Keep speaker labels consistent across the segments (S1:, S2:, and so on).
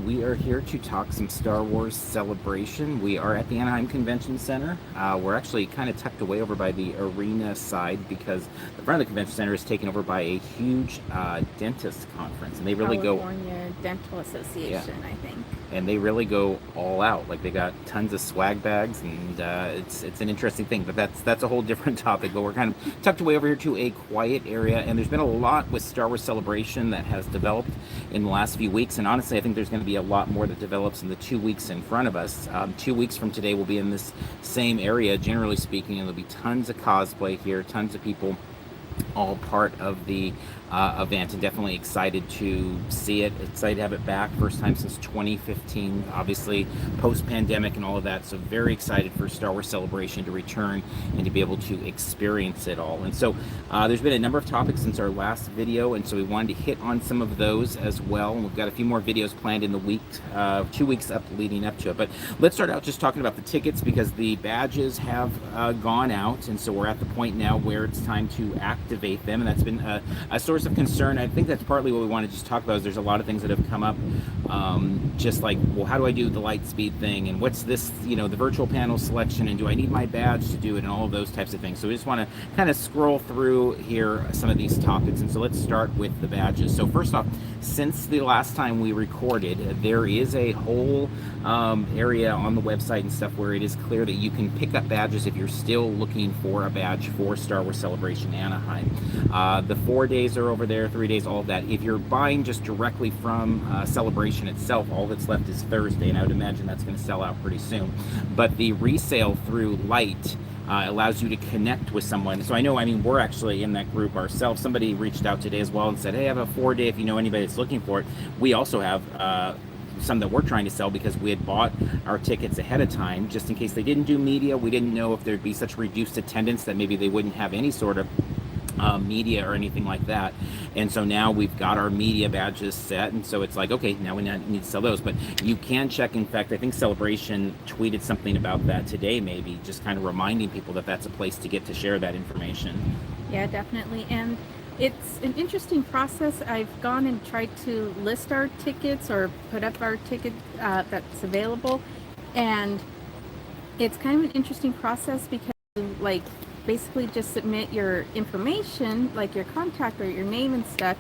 S1: we are here to talk some Star Wars Celebration. We are at the Anaheim Convention Center. We're actually kind of tucked away over by the arena side because the front of the convention center is taken over by a huge dentist conference, and they really
S2: California Dental Association,
S1: yeah,
S2: I think.
S1: and they really go all out. Like they got tons of swag bags, and it's an interesting thing. But that's a whole different topic. But we're kind of tucked away over here to a quiet area, and there's been a lot with Star Wars Celebration that has developed in the last few weeks. And honestly, I think there's going to be a lot more that develops in the 2 weeks in front of us. 2 weeks from today, we'll be in this same area, generally speaking, and there'll be tons of cosplay here, tons of people all part of the event, and definitely excited to see it, excited to have it back, first time since 2015, obviously post-pandemic and all of that, so very excited for Star Wars Celebration to return and to be able to experience it all. And so there's been a number of topics since our last video, and so we wanted to hit on some of those as well, and we've got a few more videos planned in the week, 2 weeks up leading up to it. But let's start out just talking about the tickets, because the badges have gone out, and so we're at the point now where it's time to activate them, and that's been a source of concern. I think that's partly what we want to just talk about. Is there's a lot of things that have come up, just like, well, how do I do the Lightspeed thing, and what's this, the virtual panel selection, and do I need my badge to do it, and all of those types of things. So we just want to kind of scroll through here some of these topics, and so let's start with the badges. So first off, since the last time we recorded, there is a whole area on the website and stuff where it is clear that you can pick up badges if you're still looking for a badge for Star Wars Celebration Anaheim. The 4 days are over there, 3 days, all of that. If you're buying just directly from Celebration itself, all that's left is Thursday, and I would imagine that's going to sell out pretty soon. But the resale through Light allows you to connect with someone. So I know, we're actually in that group ourselves. Somebody reached out today as well and said, hey, I have a 4-day if you know anybody that's looking for it. We also have some that we're trying to sell because we had bought our tickets ahead of time just in case they didn't do media. We didn't know if there'd be such reduced attendance that maybe they wouldn't have any sort of media or anything like that. And so now we've got our media badges set, and so it's like, okay, now we need to sell those. But you can check. In fact, I think Celebration tweeted something about that today, maybe just kind of reminding people that that's a place to get to share that information.
S2: Yeah, definitely. And it's an interesting process. I've gone and tried to list our tickets or put up our ticket that's available, and it's kind of an interesting process because like basically just submit your information, like your contact or your name and stuff,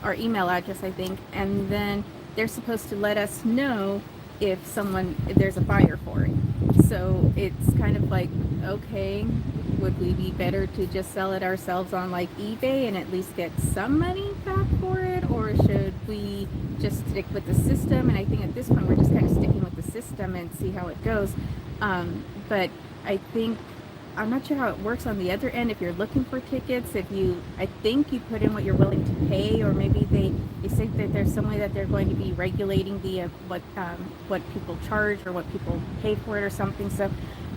S2: or email address, I think, and then they're supposed to let us know if there's a buyer for it. So it's kind of like, okay, would we be better to just sell it ourselves on like eBay and at least get some money back for it, or should we just stick with the system? And I think at this point we're just kind of sticking with the system and see how it goes. But I'm not sure how it works on the other end. If you're looking for tickets, I think you put in what you're willing to pay, or maybe they say that there's some way that they're going to be regulating the what people charge or what people pay for it or something. So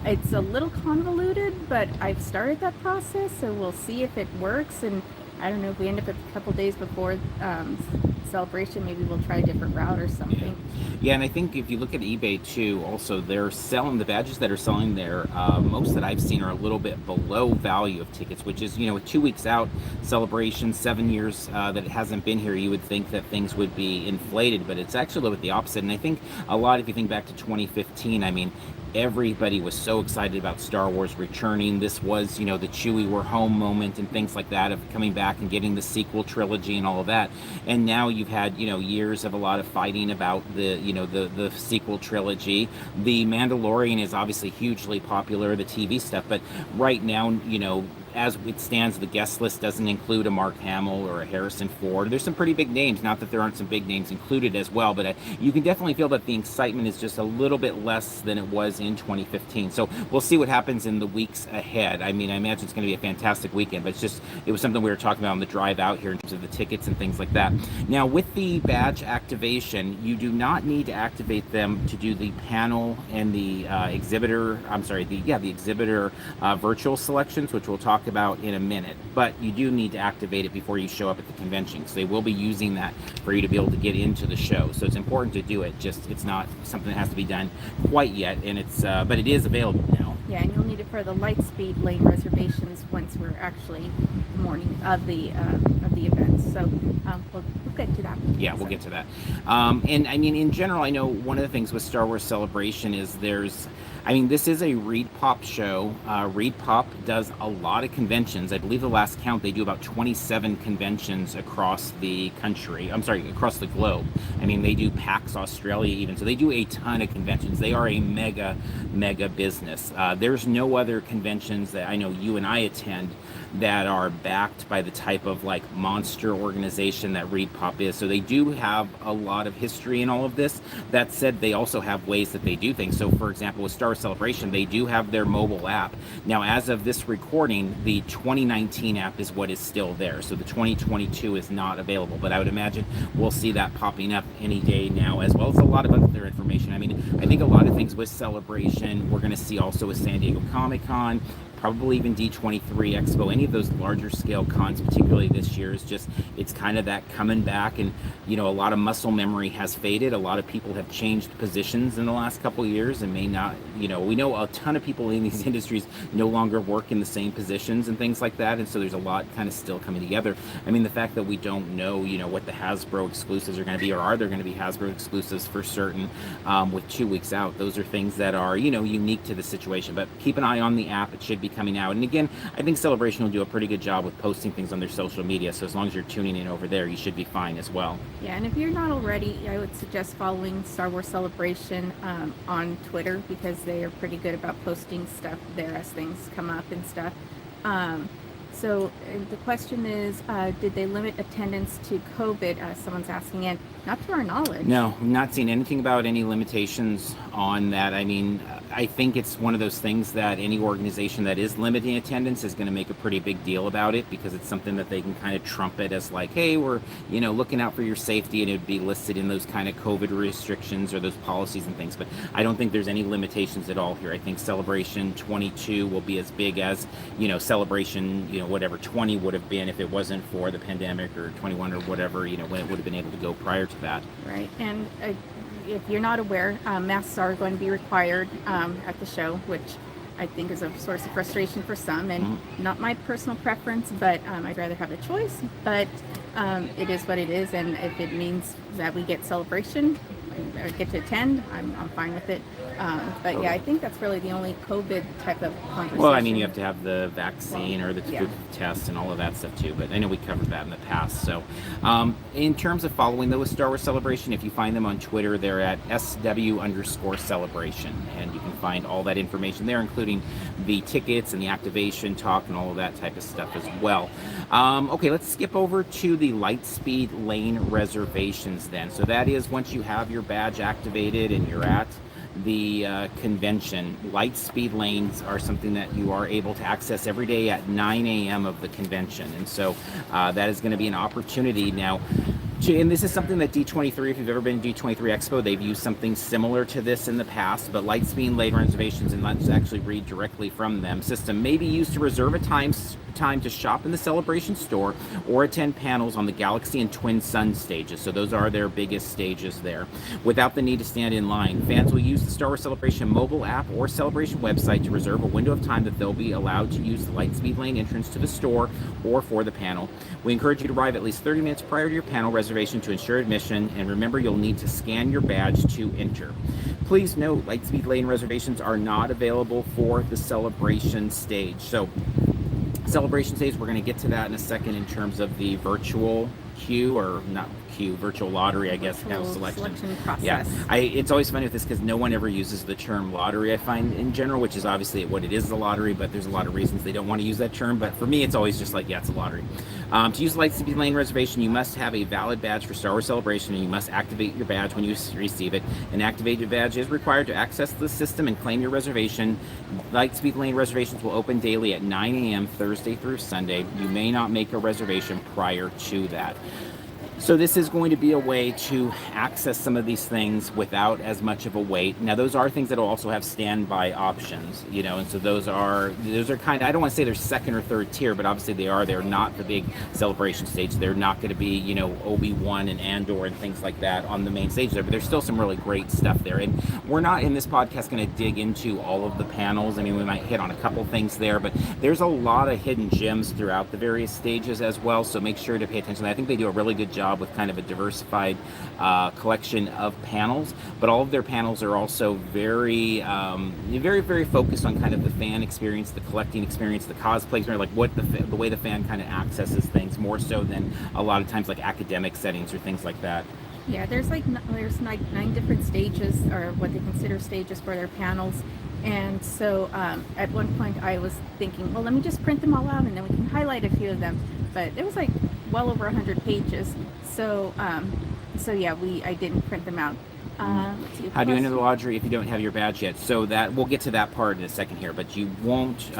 S2: it's a little convoluted, but I've started that process, so we'll see if it works. And I don't know, if we end up a couple days before Celebration, maybe we'll try a different route or something.
S1: Yeah, and I think if you look at eBay too, also they're selling the badges that are selling there. Most that I've seen are a little bit below value of tickets, which is, with 2 weeks out, Celebration, 7 years that it hasn't been here, you would think that things would be inflated, but it's actually a little bit the opposite. And I think a lot, if you think back to 2015, everybody was so excited about Star Wars returning. This was, the Chewie we're home moment and things like that, of coming back and getting the sequel trilogy and all of that. And now you've had, years of a lot of fighting about the sequel trilogy. The Mandalorian is obviously hugely popular, the TV stuff, but right now, as it stands, the guest list doesn't include a Mark Hamill or a Harrison Ford. There's some pretty big names, not that there aren't some big names included as well, but you can definitely feel that the excitement is just a little bit less than it was in 2015. So we'll see what happens in the weeks ahead. I imagine it's going to be a fantastic weekend, but it was something we were talking about on the drive out here in terms of the tickets and things like that. Now, with the badge activation, you do not need to activate them to do the panel and the exhibitor virtual selections, which we'll talk about in a minute, but you do need to activate it before you show up at the convention, because they will be using that for you to be able to get into the show. So it's important to do it, just it's not something that has to be done quite yet, and but it is available now.
S2: Yeah, and you'll need it for the Lightspeed Lane Reservations once we're actually the morning of the the events. So we'll get to that.
S1: Yeah, we'll get to that. And I mean, in general, I know one of the things with Star Wars Celebration is this is a Reed Pop show. Reed Pop does a lot of conventions. I believe the last count, they do about 27 conventions across the country. I'm sorry, across the globe. I mean, they do PAX Australia even. So they do a ton of conventions. They are a mega business. There's no other conventions that I know you and I attend that are backed by the type of like monster organization that Reed Pop is. So they do have a lot of history in all of this. That said, they also have ways that they do things. So for example, with Star Wars Celebration, they do have their mobile app. Now, as of this recording, the 2019 app is what is still there. So the 2022 is not available, but I would imagine we'll see that popping up any day now, as well as a lot of other information. I mean, I think a lot of things with Celebration, we're going to see also with San Diego Comic-Con, probably even D23 Expo, any of those larger scale cons, particularly this year, is just, it's kind of that coming back. And, you know, a lot of muscle memory has faded. A lot of people have changed positions in the last couple of years and may not, you know, we know a ton of people in these industries no longer work in the same positions and things like that. And so there's a lot kind of still coming together. I mean, the fact that we don't know, you know, what the Hasbro exclusives are going to be, or are there going to be Hasbro exclusives for certain with 2 weeks out, those are things that are, you know, unique to the situation. But keep an eye on the app. It should be coming out. And again, I think Celebration will do a pretty good job with posting things on their social media. So as long as you're tuning in over there, you should be fine as well.
S2: Yeah, and if you're not already, I would suggest following Star Wars Celebration on Twitter, because they are pretty good about posting stuff there as things come up and stuff. So the question is, did they limit attendance to COVID? Someone's asking, and not to our knowledge.
S1: No, I'm not seeing anything about any limitations on that. I mean, I think it's one of those things that any organization that is limiting attendance is going to make a pretty big deal about it, because it's something that they can kind of trumpet as like, hey, we're, you know, looking out for your safety, and it would be listed in those kind of COVID restrictions or those policies and things. But I don't think there's any limitations at all here. I think Celebration 22 will be as big as, you know, Celebration, you know, whatever 20 would have been if it wasn't for the pandemic, or 21 or whatever, you know, when it would have been able to go prior to that.
S2: Right. And if you're not aware, masks are going to be required at the show, which I think is a source of frustration for some, and not my personal preference, but I'd rather have a choice. But it is what it is, and if it means that we get Celebration or get to attend, I'm fine with it. But yeah, I think that's really the only COVID type of conversation.
S1: Well, I mean, you have to have the vaccine or the test and all of that stuff too, but I know we covered that in the past. So in terms of following those Star Wars Celebration, if you find them on Twitter, they're at SW_celebration, and you can find all that information there, including the tickets and the activation talk and all of that type of stuff as well. Okay, let's skip over to the Lightspeed Lane Reservations then. So that is once you have your badge activated and you're at the convention, Lightspeed lanes are something that you are able to access every day at 9 a.m. of the convention. And so that is going to be an opportunity now. And this is something that D23, if you've ever been to D23 Expo, they've used something similar to this in the past, but Lightspeed Lane Reservations, and let's actually read directly from them, system may be used to reserve a time to shop in the Celebration store or attend panels on the Galaxy and Twin Sun stages. So those are their biggest stages there, without the need to stand in line. Fans will use the Star Wars Celebration mobile app or Celebration website to reserve a window of time that they'll be allowed to use the Lightspeed Lane entrance to the store or for the panel. We encourage you to arrive at least 30 minutes prior to your panel reservation to ensure admission, and remember, you'll need to scan your badge to enter. Please note, Lightspeed Lane reservations are not available for the Celebration stage. So Celebration stage, we're going to get to that in a second in terms of the virtual queue, or not queue, virtual lottery, I guess,
S2: virtual selection process.
S1: Yeah, it's always funny with this because no one ever uses the term lottery, I find, in general, which is obviously what it is, a lottery, but there's a lot of reasons they don't want to use that term. But for me, it's always just like, yeah, it's a lottery. To use Lightspeed Lane Reservation, you must have a valid badge for Star Wars Celebration, and you must activate your badge when you receive it. An activated badge is required to access the system and claim your reservation. Lightspeed Lane Reservations will open daily at 9 a.m. Thursday through Sunday. You may not make a reservation prior to that. So this is going to be a way to access some of these things without as much of a wait. Now those are things that will also have standby options, and so those are kind of, I don't want to say they're second or third tier, but obviously they're not the big celebration stage. They're not going to be, Obi-Wan and Andor and things like that on the main stage there, but there's still some really great stuff there. And we're not in this podcast going to dig into all of the panels. I mean, we might hit on a couple things there, but there's a lot of hidden gems throughout the various stages as well. So make sure to pay attention. I think they do a really good job with kind of a diversified collection of panels, but all of their panels are also very, very, very focused on kind of the fan experience, the collecting experience, the cosplay experience, like what the way the fan kind of accesses things more so than a lot of times like academic settings or things like that.
S2: Yeah, there's like 9 different stages, or what they consider stages for their panels. And so at one point I was thinking, well, let me just print them all out and then we can highlight a few of them. But it was like well over 100 pages. So yeah, I didn't print them out. Let's see,
S1: How do you enter the lottery if you don't have your badge yet? So that we'll get to that part in a second here, but you won't.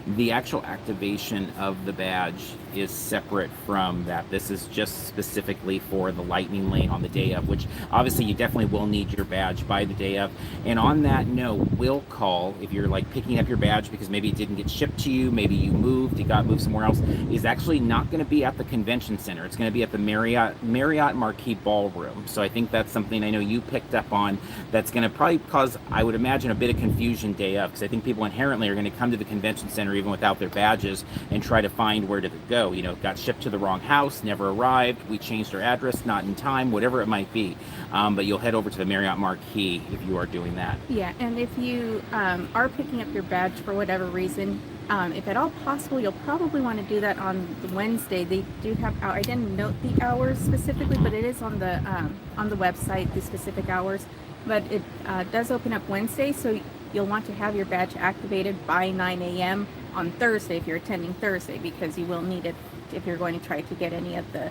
S1: The actual activation of the badge is separate from that. This is just specifically for the Lightning Lane on the day of, which obviously you definitely will need your badge by the day of. And on that note, will call if you're like picking up your badge because maybe it didn't get shipped to you, maybe you moved, it got moved somewhere else, is actually not going to be at the convention center. It's going to be at the Marriott Marquis Ballroom. So I think that's something I know you picked up on. That's going to probably cause, I would imagine, a bit of confusion day of, because I think people inherently are going to come to the convention center even without their badges and try to find where to go. It got shipped to the wrong house, never arrived, we changed our address, not in time, whatever it might be. But you'll head over to the Marriott Marquis if you are doing that.
S2: Yeah, and if you are picking up your badge for whatever reason, if at all possible, you'll probably want to do that on the Wednesday. They do have, I didn't note the hours specifically, but it is on the website, the specific hours. But it does open up Wednesday, so you'll want to have your badge activated by 9 a.m. on Thursday if you're attending Thursday, because you will need it if you're going to try to get any of the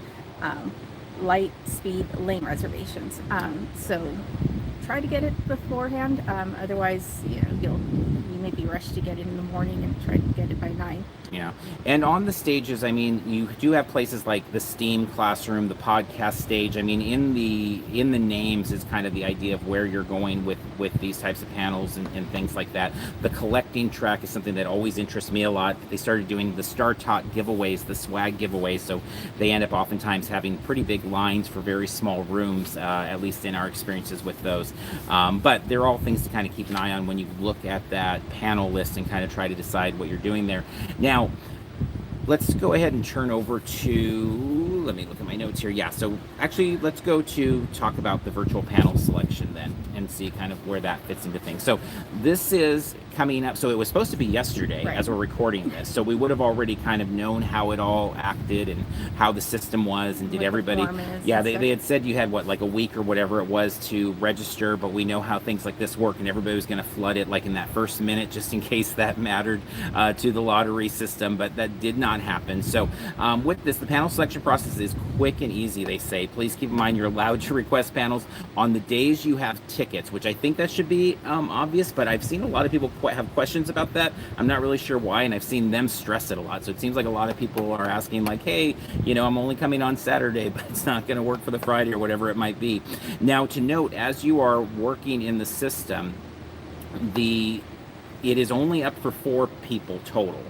S2: Lightspeed Lane Reservations. So try to get it beforehand. Otherwise, you may be rushed to get it in the morning and try to get it by 9.
S1: Yeah, and on the stages, I mean, you do have places like the STEAM classroom, the podcast stage. I mean, in the names is kind of the idea of where you're going with these types of panels and things like that. The collecting track is something that always interests me a lot. They started doing the Star Talk giveaways, the swag giveaways, so they end up oftentimes having pretty big lines for very small rooms, at least in our experiences with those. But they're all things to kind of keep an eye on when you look at that panel list and kind of try to decide what you're doing there. Now, let's go ahead and turn over to, let me look at my notes here. Yeah, so actually let's go to talk about the virtual panel selection then and see kind of where that fits into things. So this is coming up, so it was supposed to be yesterday, right, as we're recording this, so we would have already kind of known how it all acted and how the system was, and did what everybody, they had said you had like a week or whatever it was to register, but we know how things like this work, and everybody was going to flood it like in that first minute just in case that mattered to the lottery system, but that did not happen. So with this, the panel selection process is quick and easy. They say, please keep in mind you're allowed to request panels on the days you have tickets, which I think that should be obvious, but I've seen a lot of people have questions about that. I'm not really sure why, and I've seen them stress it a lot. So it seems like a lot of people are asking like, hey, I'm only coming on Saturday, but it's not going to work for the Friday or whatever it might be. Now, to note, as you are working in the system, it is only up for 4 people total.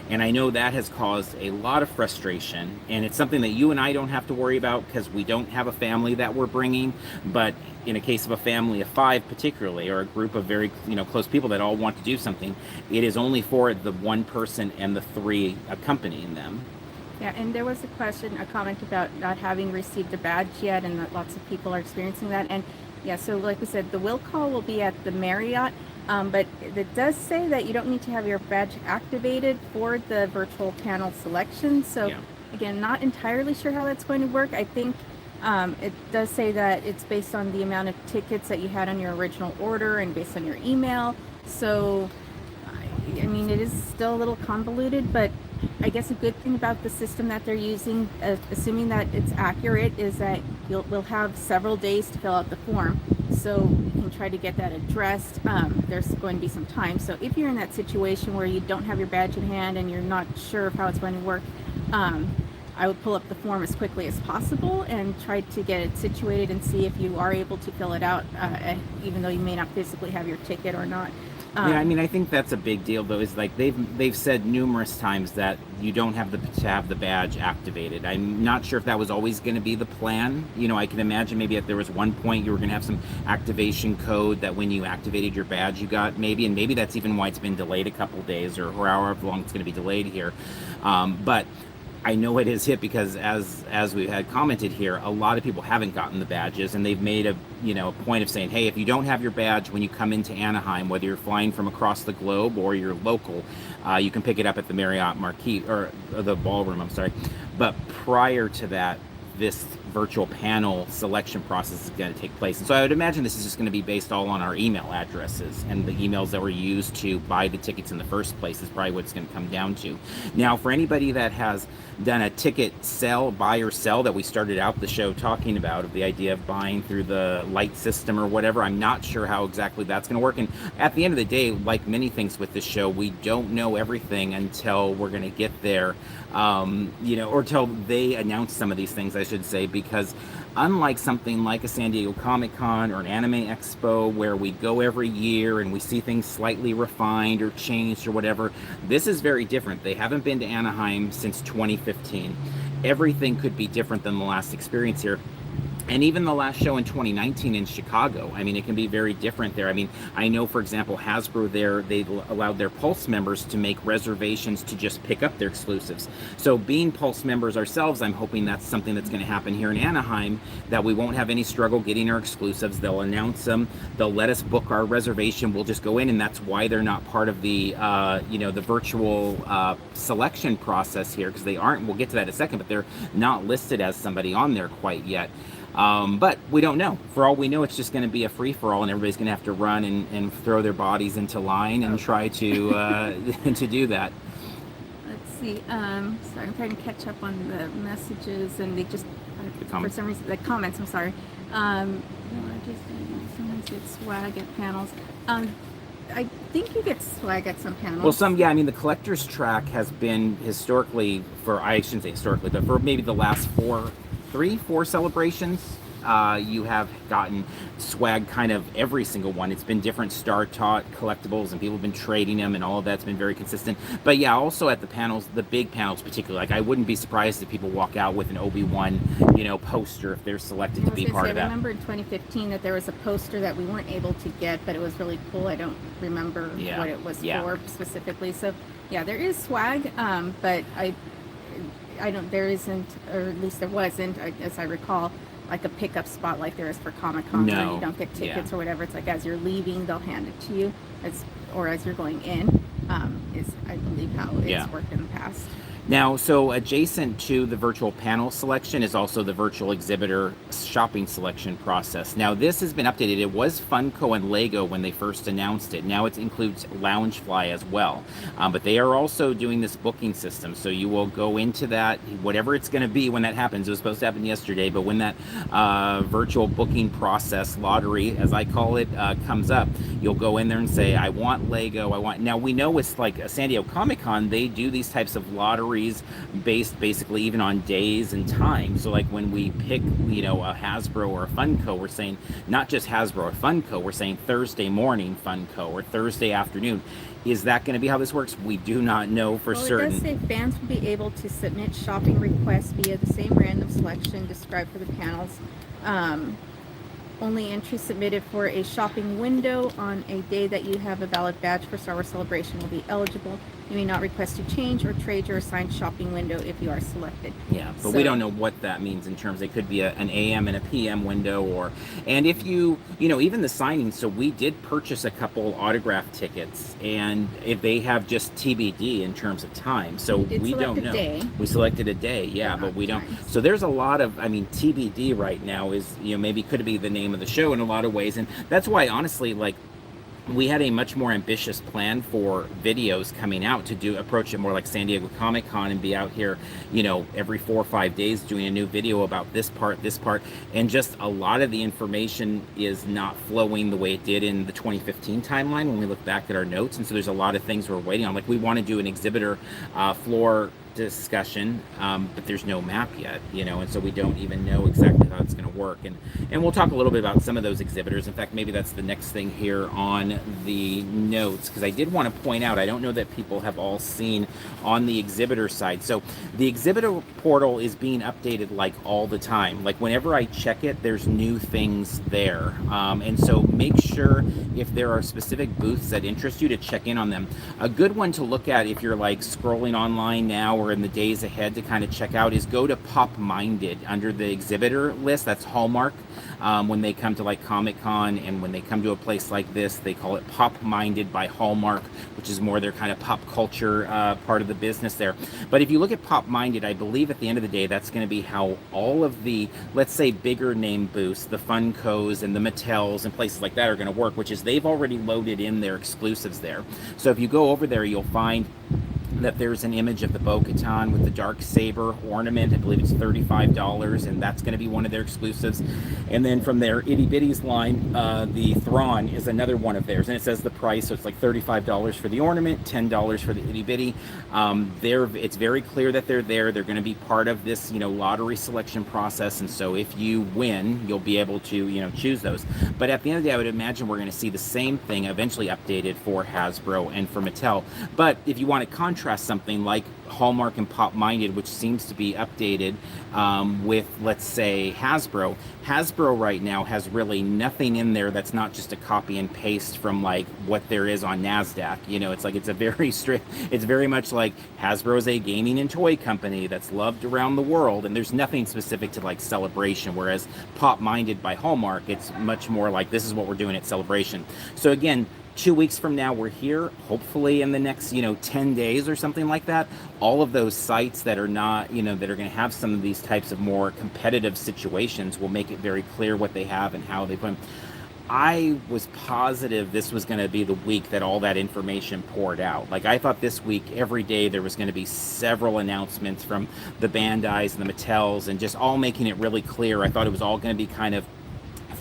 S1: And I know that has caused a lot of frustration, and it's something that you and I don't have to worry about because we don't have a family that we're bringing. But in a case of a family of 5 particularly, or a group of very close people that all want to do something, it is only for the 1 person and the 3 accompanying them.
S2: Yeah, and there was a comment about not having received a badge yet, and that lots of people are experiencing that. And yeah, so like we said, the will call will be at the Marriott. But it does say that you don't need to have your badge activated for the virtual panel selection. So again, not entirely sure how that's going to work. I think it does say that it's based on the amount of tickets that you had on your original order and based on your email. So, I mean, it is still a little convoluted, but I guess a good thing about the system that they're using, assuming that it's accurate, is that we'll have several days to fill out the form. So you can try to get that addressed. There's going to be some time. So if you're in that situation where you don't have your badge in hand and you're not sure of how it's going to work, I would pull up the form as quickly as possible and try to get it situated and see if you are able to fill it out, even though you may not physically have your ticket or not.
S1: Yeah, I mean, I think that's a big deal, though. Is like they've said numerous times that you don't have to have the badge activated. I'm not sure if that was always going to be the plan. You know, I can imagine maybe if there was one point you were going to have some activation code that when you activated your badge, you got and maybe that's even why it's been delayed a couple days or however long it's going to be delayed here. But I know it is hit because as we had commented here, a lot of people haven't gotten the badges, and they've made a point of saying, hey, if you don't have your badge when you come into Anaheim, whether you're flying from across the globe or you're local, you can pick it up at the Marriott Marquis or the ballroom. I'm sorry, but prior to that, this virtual panel selection process is going to take place. And so I would imagine this is just going to be based all on our email addresses, and the emails that were used to buy the tickets in the first place is probably what it's going to come down to. Now, for anybody that has done a ticket buy or sell that we started out the show talking about, of the idea of buying through the light system or whatever, I'm not sure how exactly that's going to work. And at the end of the day, like many things with this show, we don't know everything until we're going to get there, or until they announce some of these things, I should say, because unlike something like a San Diego Comic-Con or an Anime Expo where we go every year and we see things slightly refined or changed or whatever, this is very different. They haven't been to Anaheim since 2015. Everything could be different than the last experience here. And even the last show in 2019 in Chicago, I mean, it can be very different there. I mean, I know, for example, Hasbro there, they allowed their Pulse members to make reservations to just pick up their exclusives. So being Pulse members ourselves, I'm hoping that's something that's going to happen here in Anaheim, that we won't have any struggle getting our exclusives. They'll announce them. They'll let us book our reservation. We'll just go in, and that's why they're not part of the, the virtual selection process here, because they aren't. We'll get to that in a second, but they're not listed as somebody on there quite yet. But we don't know. For all we know, it's just going to be a free-for-all, and everybody's going to have to run and throw their bodies into line and try to to do that.
S2: Let's see. Sorry, I'm trying to catch up on the messages, and they just for some reason the comments. I'm sorry. Sometimes get swag at panels. I think you get swag at some panels.
S1: Well, I mean, the collector's track has been historically, I shouldn't say historically, but for maybe the last four celebrations, you have gotten swag kind of every single one. It's been different Star Tot collectibles, and people have been trading them, and all of that's been very consistent. But yeah, also at the panels, the big panels particularly, like I wouldn't be surprised if people walk out with an Obi-Wan, poster if they're selected to be part of that.
S2: I remember in 2015 that there was a poster that we weren't able to get, but it was really cool. I don't remember what it was for specifically. So yeah, there is swag, but I don't, there isn't, or at least there wasn't, as I recall, like a pickup spot like there is for Comic-Con, where you don't get tickets or whatever. It's like as you're leaving, they'll hand it to you, or as you're going in, is I believe how it's worked in the past.
S1: Now, so adjacent to the virtual panel selection is also the virtual exhibitor shopping selection process. Now, this has been updated. It was Funko and Lego when they first announced it. Now it includes Loungefly as well. But they are also doing this booking system. So you will go into that, whatever it's going to be when that happens. It was supposed to happen yesterday, but when that virtual booking process, lottery, as I call it, comes up, you'll go in there and say, I want Lego, Now, we know it's like a San Diego Comic-Con, they do these types of lotteries based basically even on days and time. So like when we pick, a Hasbro or a Funko, we're saying not just Hasbro or Funko, we're saying Thursday morning Funko or Thursday afternoon. Is that going to be how this works? We do not know for certain.
S2: It does say fans will be able to submit shopping requests via the same random selection described for the panels. Only entries submitted for a shopping window on a day that you have a valid badge for Star Wars Celebration will be eligible. You may not request to change or trade your assigned shopping window if you are selected.
S1: Yeah, but we don't know what that means in terms. It could be an AM and a PM window, and if you, even the signing. So we did purchase a couple autograph tickets, and if they have just TBD in terms of time, so we don't know. We selected a day, but we don't. So there's a lot of, TBD right now is, maybe could be the name of the show in a lot of ways, and that's why honestly, like, we had a much more ambitious plan for videos coming out to approach it more like San Diego Comic-Con and be out here, every 4 or 5 days doing a new video about this part, and just a lot of the information is not flowing the way it did in the 2015 timeline when we look back at our notes, and so there's a lot of things we're waiting on. Like we want to do an exhibitor floor discussion, but there's no map yet, and so we don't even know exactly how it's going to work. And we'll talk a little bit about some of those exhibitors. In fact, maybe that's the next thing here on the notes, because I did want to point out, I don't know that people have all seen on the exhibitor side. So the exhibitor portal is being updated like all the time. Like whenever I check it, there's new things there. And so make sure if there are specific booths that interest you to check in on them. A good one to look at if you're like scrolling online now or in the days ahead to kind of check out is go to Pop Minded under the exhibitor list. That's Hallmark. When they come to like Comic-Con and when they come to a place like this, they call it Pop Minded by Hallmark, which is more their kind of pop culture part of the business there. But if you look at Pop Minded, I believe at the end of the day, that's going to be how all of the, let's say, bigger name booths, the Funkos and the Mattels and places like that are going to work, which is they've already loaded in their exclusives there. So if you go over there, you'll find that there's an image of the Bo-Katan with the dark saber ornament. I believe it's $35, and that's going to be one of their exclusives. And then from their Itty Bitties line, the Thrawn is another one of theirs, and it says the price, so it's like $35 for the ornament, $10 for the Itty Bitty. It's very clear that they're there. They're going to be part of this, lottery selection process, and so if you win, you'll be able to, choose those. But at the end of the day, I would imagine we're going to see the same thing eventually updated for Hasbro and for Mattel. But if you want to contrast something like Hallmark and Pop Minded, which seems to be updated with, let's say, Hasbro. Hasbro right now has really nothing in there that's not just a copy and paste from like what there is on NASDAQ. It's like it's a very strict, it's very much like Hasbro is a gaming and toy company that's loved around the world, and there's nothing specific to like Celebration, whereas Pop Minded by Hallmark, it's much more like this is what we're doing at Celebration. So again, 2 weeks from now, we're here, hopefully in the next, 10 days or something like that. All of those sites that are not, that are going to have some of these types of more competitive situations will make it very clear what they have and how they put them. I was positive this was going to be the week that all that information poured out. Like I thought this week, every day there was going to be several announcements from the Bandais and the Mattels and just all making it really clear. I thought it was all going to be kind of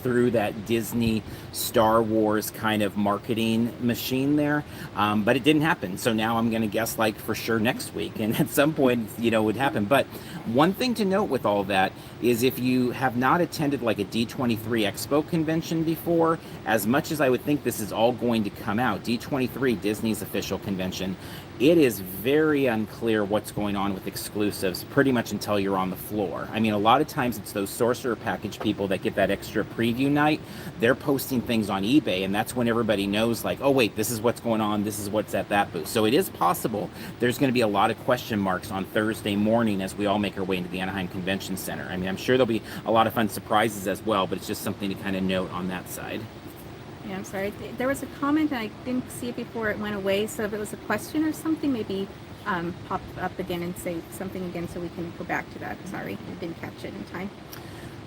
S1: through that Disney Star Wars kind of marketing machine there, but it didn't happen. So now I'm going to guess like for sure next week, and at some point it would happen. But one thing to note with all that is if you have not attended like a D23 Expo convention before, as much as I would think this is all going to come out, D23, Disney's official convention, it is very unclear what's going on with exclusives pretty much until you're on the floor. I mean, a lot of times it's those sorcerer package people that get that extra preview night. They're posting things on eBay, and that's when everybody knows like, oh wait, this is what's going on, this is what's at that booth. So it is possible there's going to be a lot of question marks on Thursday morning as we all make our way into the Anaheim Convention Center. I mean, I'm sure there'll be a lot of fun surprises as well, but it's just something to kind of note on that side.
S2: Yeah, I'm sorry. There was a comment and I didn't see it before it went away. So if it was a question or something, maybe pop up again and say something again so we can go back to that. Sorry, I didn't catch it in time.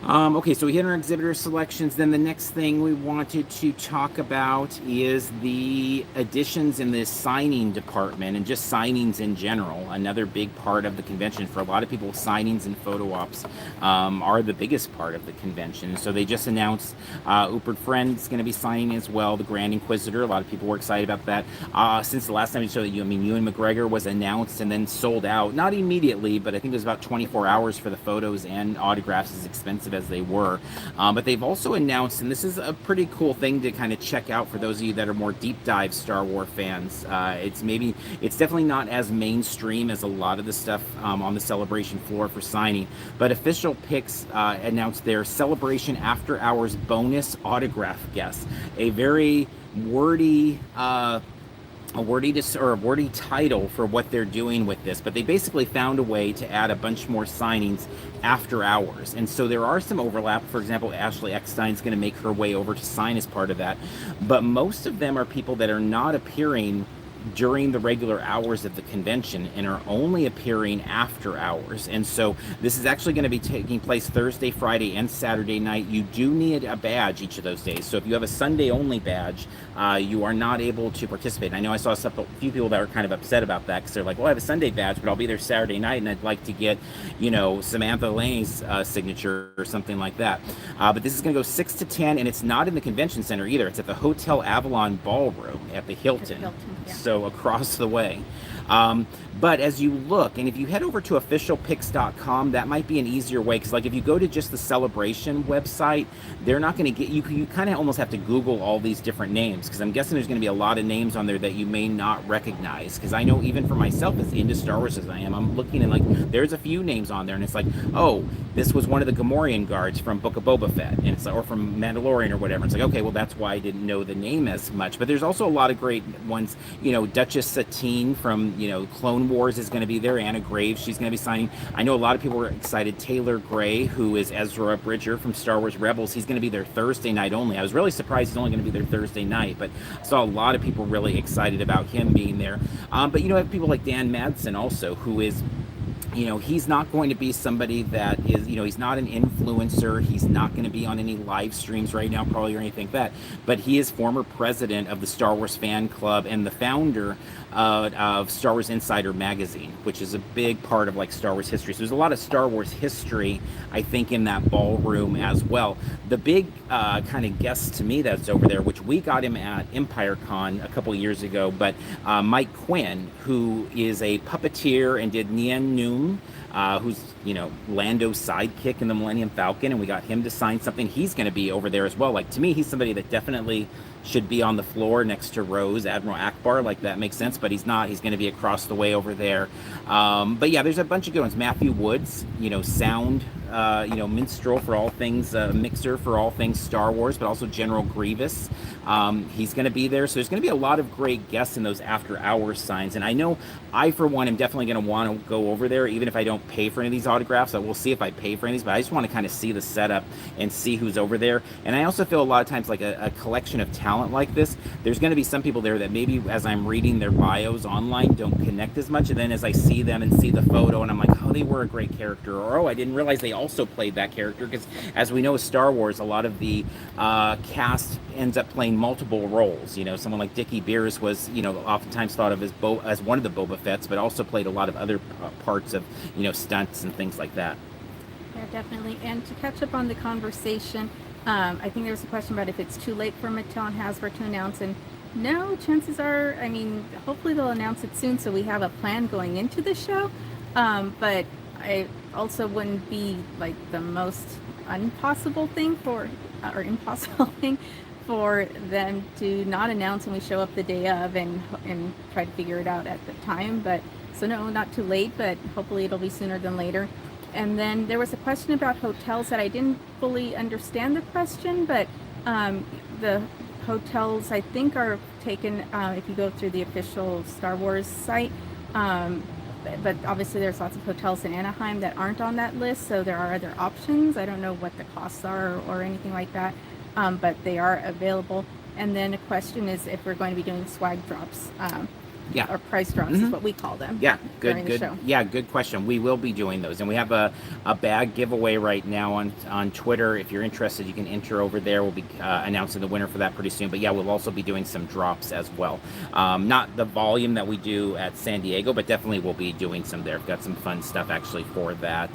S1: Okay, so we hit our exhibitor selections. Then the next thing we wanted to talk about is the additions in the signing department and just signings in general. Another big part of the convention. For a lot of people, signings and photo ops are the biggest part of the convention. So they just announced Rupert Friend's going to be signing as well, the Grand Inquisitor. A lot of people were excited about that. Since the last time we showed that, Ewan McGregor was announced and then sold out. Not immediately, but I think it was about 24 hours for the photos and autographs, as expensive as they were. But they've also announced, and this is a pretty cool thing to kind of check out for those of you that are more deep dive Star Wars fans. It's definitely not as mainstream as a lot of the stuff on the Celebration floor for signing, but Official Picks announced their Celebration After Hours bonus autograph guest. A very wordy a wordy title for what they're doing with this, but they basically found a way to add a bunch more signings after hours. And so there are some overlap. For example, Ashley Eckstein's going to make her way over to sign as part of that, but most of them are people that are not appearing during the regular hours of the convention and are only appearing after hours. And so this is actually going to be taking place Thursday, Friday, and Saturday night. You do need a badge each of those days. So if you have a Sunday only badge, you are not able to participate. And I know I saw a few people that were kind of upset about that because they're like, well, I have a Sunday badge, but I'll be there Saturday night and I'd like to get, Samantha Lane's signature or something like that. But this is going to go 6 to 10, and it's not in the convention center either. It's at the Hotel Avalon Ballroom at the Hilton. Yeah. So across the way. But as you look, and if you head over to officialpics.com, that might be an easier way, because like if you go to just the Celebration website, they're not going to get you. You kind of almost have to Google all these different names, because I'm guessing there's going to be a lot of names on there that you may not recognize. Because I know even for myself, as into Star Wars as I am, I'm looking and like there's a few names on there, and it's like, oh, this was one of the Gamorrean guards from Book of Boba Fett, and it's like, or from Mandalorian or whatever. It's like, okay, well that's why I didn't know the name as much. But there's also a lot of great ones. You know, Duchess Satine from Clone Wars is going to be there. Anna Graves, she's going to be signing. I know a lot of people were excited. Taylor Gray, who is Ezra Bridger from Star Wars Rebels, he's going to be there Thursday night only. I was really surprised he's only going to be there Thursday night, but I saw a lot of people really excited about him being there. But you have people like Dan Madsen also, who is he's not going to be somebody that is, he's not an influencer. He's not going to be on any live streams right now, probably, or anything like that. But he is former president of the Star Wars Fan Club and the founder of Star Wars Insider magazine, which is a big part of like Star Wars history. So there's a lot of Star Wars history, I think, in that ballroom as well. The big kind of guest to me that's over there, which we got him at EmpireCon a couple years ago, but Mike Quinn, who is a puppeteer and did Nien Nunb, who's Lando's sidekick in the Millennium Falcon, and we got him to sign something. He's going to be over there as well. Like, to me, he's somebody that definitely should be on the floor next to Rose, Admiral Akbar. Like, that makes sense, but he's not. He's going to be across the way over there. But yeah, there's a bunch of good ones. Matthew Woods, sound, minstrel for all things, mixer for all things Star Wars, but also General Grievous. He's going to be there. So there's going to be a lot of great guests in those after hours signs. And I know I, for one, am definitely going to want to go over there, even if I don't pay for any of these autographs. So we'll see if I pay for any of these, but I just want to kind of see the setup and see who's over there. And I also feel a lot of times like a collection of talent like this, there's going to be some people there that maybe as I'm reading their bios online don't connect as much. And then as I see them and see the photo and I'm like, oh, they were a great character, or oh, I didn't realize they also played that character. Because as we know with Star Wars, a lot of the cast ends up playing multiple roles. Someone like Dickie Beers was, oftentimes thought of as one of the Boba Fetts, but also played a lot of other parts of, stunts and things like that.
S2: Yeah, definitely. And to catch up on the conversation, I think there was a question about if it's too late for Mattel and Hasbro to announce, and no, chances are, hopefully they'll announce it soon so we have a plan going into the show. But I also wouldn't be like the most impossible thing for them to not announce when we show up the day of and try to figure it out at the time. But so no, not too late, but hopefully it'll be sooner than later. And then there was a question about hotels that I didn't fully understand the question, but the hotels I think are taken if you go through the official Star Wars site. But obviously there's lots of hotels in Anaheim that aren't on that list, so there are other options. I don't know what the costs are or anything like that, but they are available. And then a question is if we're going to be doing swag drops.
S1: Yeah.
S2: Or price drops is what we call them.
S1: Yeah,
S2: during the show.
S1: Yeah, good question. We will be doing those. And we have a bag giveaway right now on Twitter. If you're interested, you can enter over there. We'll be announcing the winner for that pretty soon. But yeah, we'll also be doing some drops as well. Not the volume that we do at San Diego, but definitely we'll be doing some there. We've got some fun stuff actually for that.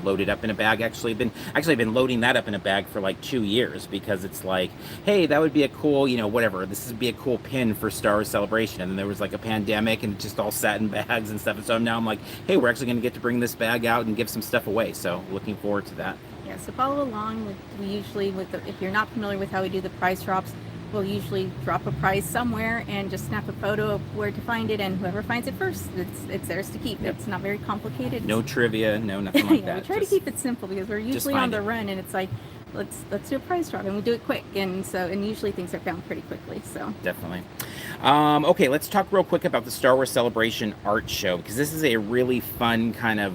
S1: Loaded up in a bag. Actually been loading that up in a bag for like 2 years, because it's like, hey, that would be a cool, whatever. This would be a cool pin for Star Wars Celebration. And then there was like a pandemic and it just all sat in bags and stuff, and so now I'm like, hey, we're actually going to get to bring this bag out and give some stuff away, so looking forward to that.
S2: Yeah, so follow along. We usually, if you're not familiar with how we do the price drops, we'll usually drop a prize somewhere and just snap a photo of where to find it, and whoever finds it first, it's theirs to keep. Yep. It's not very complicated.
S1: No trivia, no nothing like
S2: yeah,
S1: that.
S2: We try to keep it simple because we're usually on the run, and it's like, let's do a prize drop, and we do it quick, and usually things are found pretty quickly. So
S1: definitely. Okay, let's talk real quick about the Star Wars Celebration art show, because this is a really fun kind of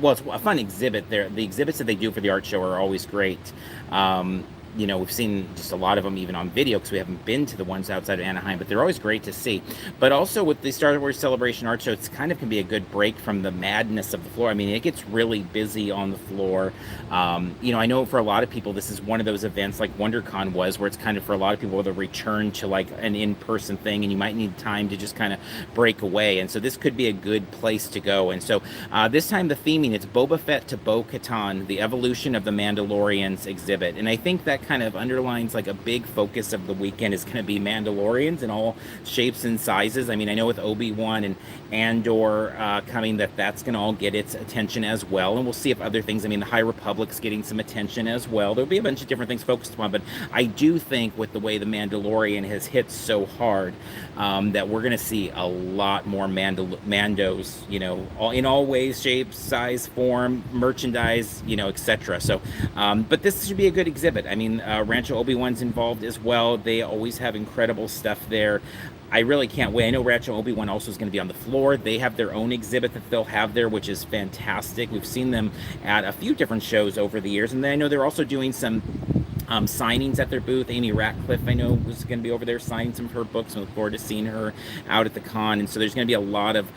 S1: it's a fun exhibit. The exhibits that they do for the art show are always great. We've seen just a lot of them even on video, because we haven't been to the ones outside of Anaheim, but they're always great to see. But also with the Star Wars Celebration art show, it's kind of can be a good break from the madness of the floor. It gets really busy on the floor. I know for a lot of people, this is one of those events like WonderCon was, where it's kind of for a lot of people the return to like an in-person thing, and you might need time to just kind of break away. And so this could be a good place to go. And so this time the theming, it's Boba Fett to Bo-Katan, the evolution of the Mandalorians exhibit. And I think that that kind of underlines like a big focus of the weekend is going to be Mandalorians in all shapes and sizes. I mean, I know with Obi-Wan and Andor coming, that's going to all get its attention as well, and we'll see if other things. I mean, the High Republic's getting some attention as well. There'll be a bunch of different things focused upon, but I do think with the way the Mandalorian has hit so hard, that we're going to see a lot more Mandos, you know, in all ways, shapes, size, form, merchandise, you know, etc. So, but this should be a good exhibit. I mean, Rancho Obi-Wan's involved as well. They always have incredible stuff there. I really can't wait. I know Rancho Obi-Wan also is going to be on the floor. They have their own exhibit that they'll have there, which is fantastic. We've seen them at a few different shows over the years, and then I know they're also doing some signings at their booth. Amy Ratcliffe, I know, was going to be over there signing some of her books. I look forward to seeing her out at the con. And so there's going to be a lot of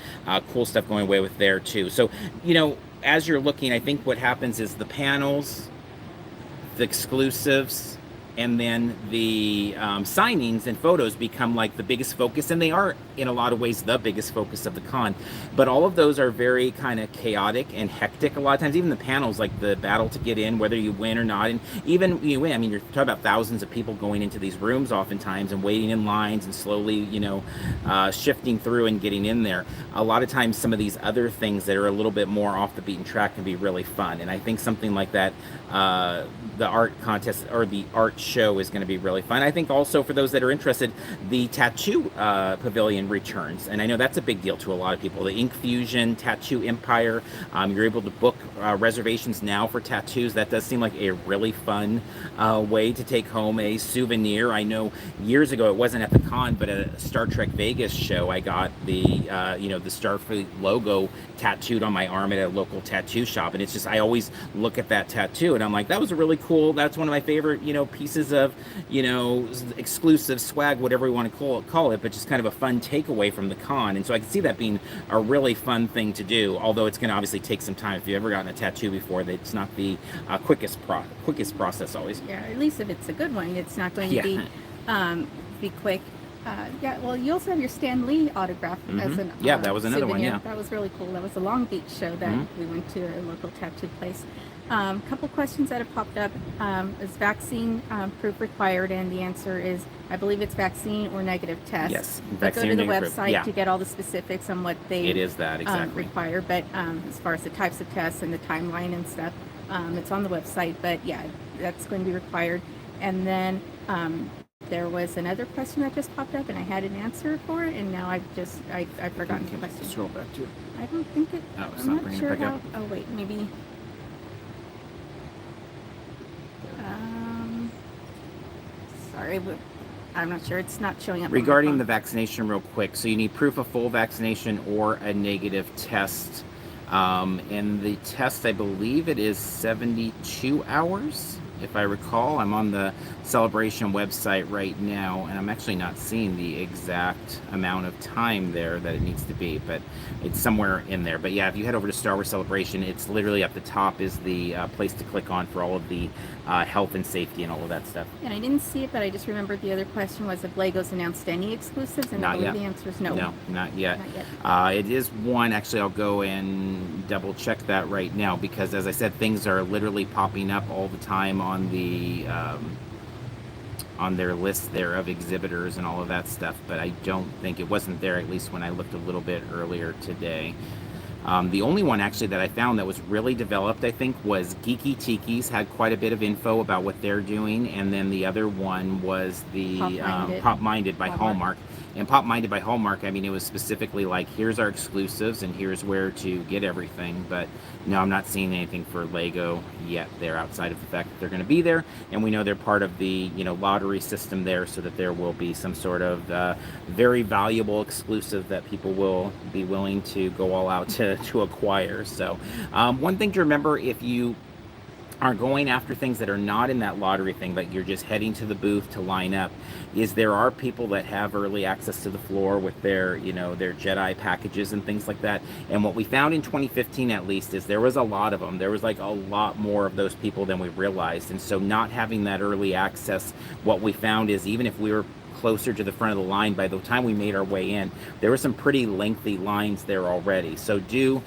S1: cool stuff going away with there too. So, you know, as you're looking, I think what happens is the panels, the exclusives, and then the signings and photos become like the biggest focus, and they are in a lot of ways the biggest focus of the con. But all of those are very kind of chaotic and hectic a lot of times. Even the panels, like the battle to get in, whether you win or not, and even when you win, I mean, you're talking about thousands of people going into these rooms oftentimes and waiting in lines and slowly, you know, shifting through and getting in there. A lot of times some of these other things that are a little bit more off the beaten track can be really fun, and I think something like that, the art contest or the art show is going to be really fun. I think also for those that are interested, the tattoo pavilion returns, and I know that's a big deal to a lot of people. The Ink Fusion Tattoo Empire, you're able to book reservations now for tattoos. That does seem like a really fun way to take home a souvenir. I know years ago, it wasn't at the con, but at a Star Trek Vegas show, I got the you know, the Starfleet logo tattooed on my arm at a local tattoo shop, and it's just, I always look at that tattoo and I'm like, that was a really cool, that's one of my favorite, you know, pieces of, you know, exclusive swag, whatever we want to call it, but just kind of a fun takeaway from the con. And so I can see that being a really fun thing to do, although it's going to obviously take some time. If you've ever gotten a tattoo before, it's not the quickest process always.
S2: Yeah, at least if it's a good one, it's not going to be quick. Yeah, well, you also have your Stan Lee autograph as an
S1: that was another
S2: souvenir.
S1: one. Yeah,
S2: that was really cool. That was a Long Beach show that we went to, a local tattoo place. Couple questions that have popped up. Is vaccine proof required? And the answer is, I believe it's vaccine or negative test.
S1: Yes,
S2: but
S1: vaccine
S2: go to the
S1: or
S2: website
S1: negative proof.
S2: to get all the specifics on what they require. But as far as the types of tests and the timeline and stuff, it's on the website. But yeah, that's going to be required. And then there was another question that just popped up, and I had an answer for it, and now I've forgotten the question.
S1: Scroll back to it.
S2: I don't think it.
S1: Oh, it's
S2: I'm
S1: not
S2: not sure
S1: bringing it back
S2: how.
S1: up.
S2: Oh wait, maybe. Sorry, but I'm not sure. It's not showing up.
S1: Regarding the vaccination, real quick, so you need proof of full vaccination or a negative test. And the test, I believe it is 72 hours, if I recall. I'm on the Celebration website right now, and I'm actually not seeing the exact amount of time there that it needs to be, but it's somewhere in there. But yeah, if you head over to Star Wars Celebration, it's literally at the top is the place to click on for all of the health and safety and all of that stuff.
S2: And I didn't see it, but I just remembered the other question was if Lego's announced any exclusives, and I believe the answer is no.
S1: No, not yet.
S2: Not yet.
S1: It is one. Actually, I'll go and double check that right now, because as I said, things are literally popping up all the time on the on their list there of exhibitors and all of that stuff, but I don't think it wasn't there, at least when I looked a little bit earlier today. The only one actually that I found that was really developed, I think, was Geeky Tiki's had quite a bit of info about what they're doing, and then the other one was the Pop Minded by Hallmark. And Pop Minded by Hallmark, I mean, it was specifically like, here's our exclusives and here's where to get everything. But no, I'm not seeing anything for Lego yet there, outside of the fact that they're going to be there, and we know they're part of the, you know, lottery system there, so that there will be some sort of very valuable exclusive that people will be willing to go all out to acquire. So one thing to remember, if you are going after things that are not in that lottery thing, but you're just heading to the booth to line up, is there are people that have early access to the floor with their, you know, their Jedi packages and things like that. And what we found in 2015, at least, is there was a lot of them. There was like a lot more of those people than we realized. And so not having that early access, what we found is, even if we were closer to the front of the line, by the time we made our way in, there were some pretty lengthy lines there already. So do,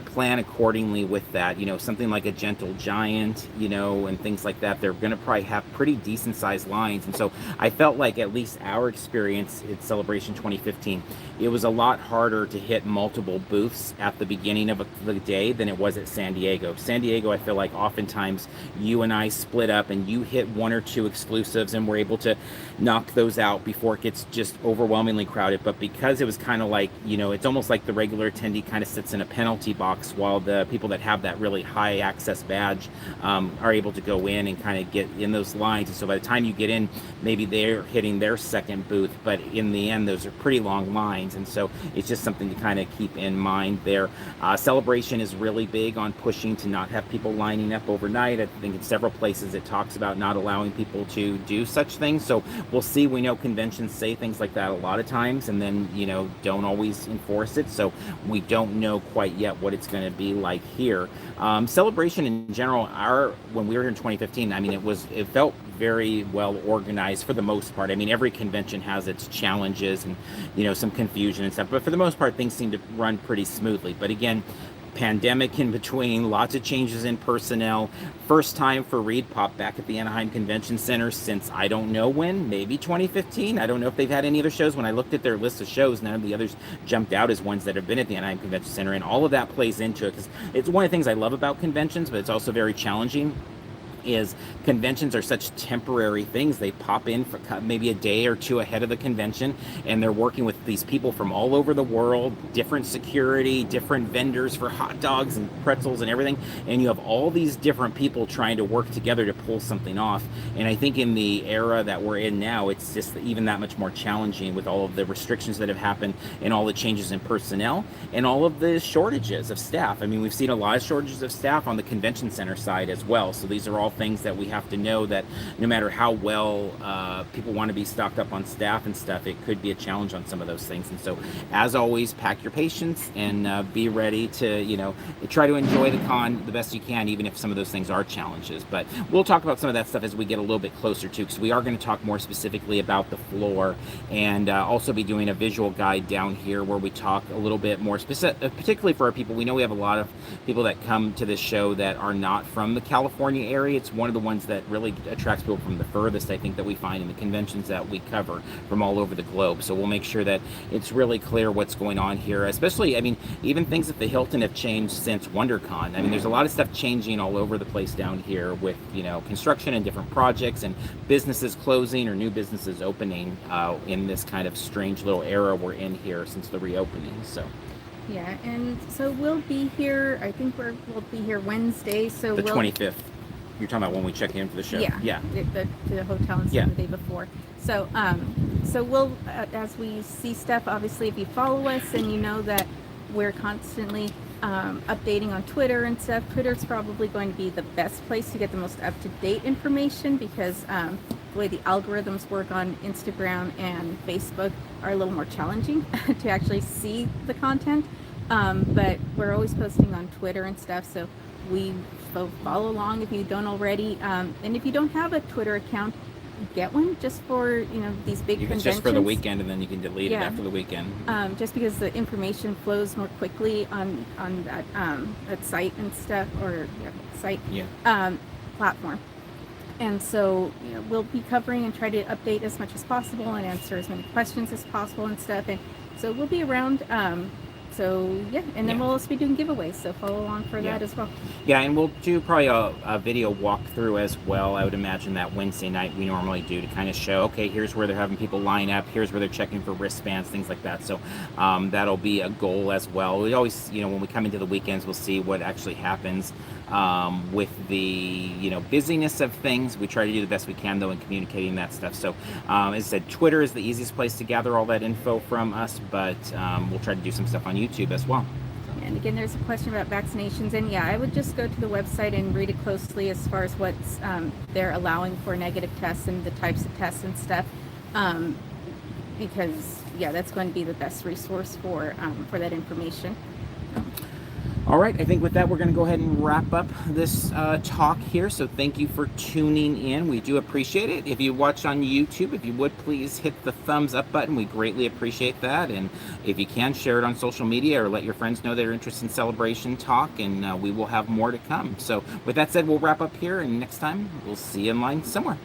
S1: plan accordingly with that. Something like a Gentle Giant, and things like that, they're going to probably have pretty decent sized lines. And so I felt like, at least our experience at Celebration 2015, it was a lot harder to hit multiple booths at the beginning of the day than it was at San Diego. San Diego, I feel like oftentimes you and I split up and you hit one or two exclusives and we're able to knock those out before it gets just overwhelmingly crowded. But because it was kind of like, it's almost like the regular attendee kind of sits in a penalty box, while the people that have that really high access badge are able to go in and kind of get in those lines. And so by the time you get in, maybe they're hitting their second booth, but in the end, those are pretty long lines. And so it's just something to kind of keep in mind there. Celebration is really big on pushing to not have people lining up overnight. I think in several places it talks about not allowing people to do such things. So we'll see. We know conventions say things like that a lot of times and then, don't always enforce it. So we don't know quite yet what it's going to be like here. Celebration in general, when we were here in 2015, it felt very well organized for the most part. Every convention has its challenges and, some confusion and stuff, but for the most part, things seem to run pretty smoothly. But again, pandemic in between, lots of changes in personnel. First time for Reed Pop back at the Anaheim Convention Center since I don't know when, maybe 2015. I don't know if they've had any other shows. When I looked at their list of shows, none of the others jumped out as ones that have been at the Anaheim Convention Center, and all of that plays into it, because it's one of the things I love about conventions, but it's also very challenging. Is conventions are such temporary things. They pop in for maybe a day or two ahead of the convention, and they're working with these people from all over the world, different security, different vendors for hot dogs and pretzels and everything, and you have all these different people trying to work together to pull something off. And I think in the era that we're in now, it's just even that much more challenging with all of the restrictions that have happened and all the changes in personnel and all of the shortages of staff. We've seen a lot of shortages of staff on the convention center side as well. So these are all things that we have to know, that no matter how well people want to be stocked up on staff and stuff, it could be a challenge on some of those things. And so, as always, pack your patience and be ready to, try to enjoy the con the best you can, even if some of those things are challenges. But we'll talk about some of that stuff as we get a little bit closer to, because we are going to talk more specifically about the floor, and also be doing a visual guide down here where we talk a little bit more specific, particularly for our people. We know we have a lot of people that come to this show that are not from the California area. It's one of the ones that really attracts people from the furthest, I think, that we find in the conventions that we cover from all over the globe. So we'll make sure that it's really clear what's going on here, especially, even things at the Hilton have changed since WonderCon. There's a lot of stuff changing all over the place down here with, construction and different projects and businesses closing or new businesses opening in this kind of strange little era we're in here since the reopening. So
S2: yeah, and so we'll be here, I think we'll be here Wednesday. So
S1: the 25th. You're talking about when we check in for the show?
S2: Yeah. The hotel and stuff the day before. So, so we'll, as we see stuff, obviously, if you follow us and you know that we're constantly updating on Twitter and stuff, Twitter's probably going to be the best place to get the most up-to-date information, because the way the algorithms work on Instagram and Facebook are a little more challenging to actually see the content. But we're always posting on Twitter and stuff, so follow along if you don't already. And if you don't have a Twitter account, get one just for these big conventions.
S1: Just for the weekend, and then you can delete it after the weekend.
S2: Just because the information flows more quickly on that site and stuff, or platform. And so we'll be covering and try to update as much as possible and answer as many questions as possible and stuff. And so we'll be around. And then we'll also be doing giveaways, so follow along for that as well. Yeah,
S1: and we'll do probably a video walkthrough as well. I would imagine that Wednesday night we normally do, to kind of show, okay, here's where they're having people line up, here's where they're checking for wristbands, things like that. So that'll be a goal as well. We always, when we come into the weekends, we'll see what actually happens with the busyness of things. We try to do the best we can, though, in communicating that stuff. So as I said, Twitter is the easiest place to gather all that info from us, but we'll try to do some stuff on YouTube as well.
S2: And again, there's a question about vaccinations, and I would just go to the website and read it closely as far as what's they're allowing for negative tests and the types of tests and stuff, because that's going to be the best resource for that information.
S1: All right, I think with that, we're going to go ahead and wrap up this talk here. So thank you for tuning in. We do appreciate it. If you watch on YouTube, if you would please hit the thumbs up button. We greatly appreciate that. And if you can, share it on social media or let your friends know they're interested in Celebration Talk, and we will have more to come. So with that said, we'll wrap up here, and next time we'll see you in line somewhere.